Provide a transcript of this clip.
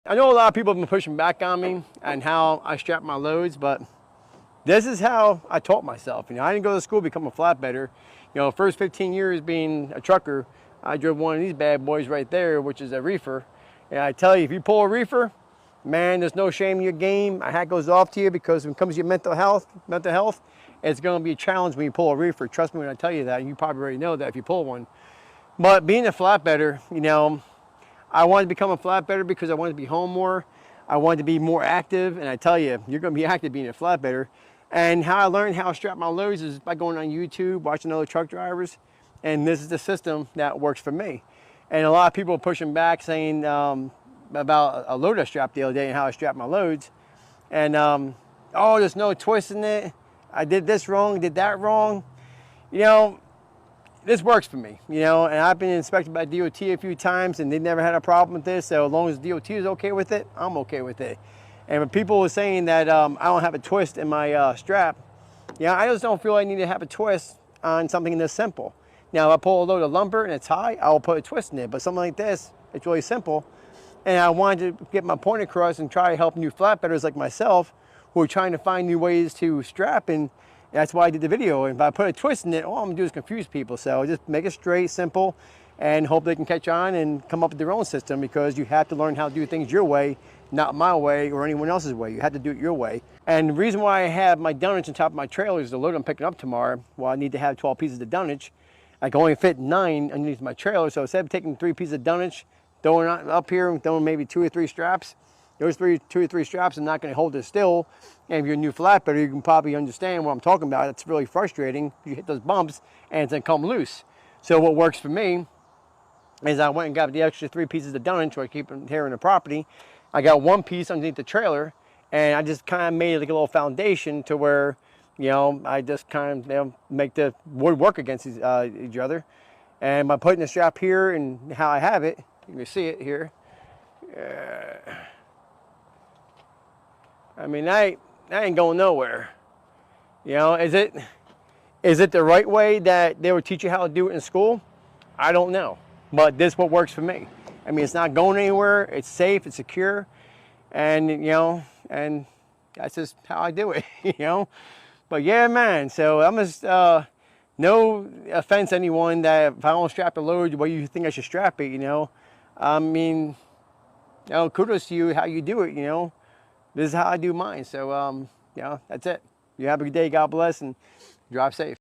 I know a lot of people have been pushing back on me and how I strap my loads, but this is how I taught myself. You know, I didn't go to school to become a flatbedder. You know, first 15 years being a trucker, I drove one of these bad boys right there, which is a reefer. And I tell you, if you pull a reefer, man, there's no shame in your game. My hat goes off to you, because when it comes to your mental health, it's going to be a challenge when you pull a reefer. Trust me when I tell you that. You probably already know that if you pull one. But being a flatbedder, you know, I wanted to become a flatbedder because I wanted to be home more. I wanted to be more active, and I tell you, you're going to be active being a flatbedder. And how I learned how to strap my loads is by going on YouTube, watching other truck drivers, and this is the system that works for me. And a lot of people are pushing back, saying about a load I strapped the other day and how I strap my loads. And oh, there's no twist in it. I did this wrong, did that wrong. You know, this works for me, you know, and I've been inspected by DOT a few times and they never had a problem with this. So as long as DOT is okay with it, I'm okay with it. And when people were saying that I don't have a twist in my strap, yeah, I just don't feel I need to have a twist on something this simple. Now, if I pull a load of lumber and it's high, I'll put a twist in it. But something like this, it's really simple. And I wanted to get my point across and try to help new flatbedders like myself who are trying to find new ways to strap. And that's why I did the video. And if I put a twist in it, all I'm gonna do is confuse people. So just make it straight, simple, and hope they can catch on and come up with their own system, because you have to learn how to do things your way, not my way or anyone else's way. You have to do it your way. And the reason why I have my dunnage on top of my trailer is the load I'm picking up tomorrow. Well, I need to have 12 pieces of dunnage. I can only fit 9 underneath my trailer. So instead of taking 3 pieces of dunnage, throwing it up here and throwing maybe 2 or 3 straps, those 2 or 3 straps are not going to hold it still. And if you're a new flatbedder, you can probably understand what I'm talking about. It's really frustrating. You hit those bumps and it's going to come loose. So what works for me is I went and got the extra 3 pieces of dunnage so I keep them here in the property. I got 1 piece underneath the trailer, and I just kind of made like a little foundation to where, you know, I just kind of, you know, make the wood work against each other. And by putting the strap here and how I have it, you can see it here. I mean, that ain't going nowhere. You know, is it the right way that they would teach you how to do it in school? I don't know, but this is what works for me. I mean, it's not going anywhere. It's safe, it's secure, and you know, and that's just how I do it. You know, but yeah, man. So I'm just no offense to anyone that if I don't strap a load, well, you think I should strap it. You know, I mean, you know, kudos to you how you do it. You know. This is how I do mine. So, you know, that's it. You have a good day. God bless and drive safe.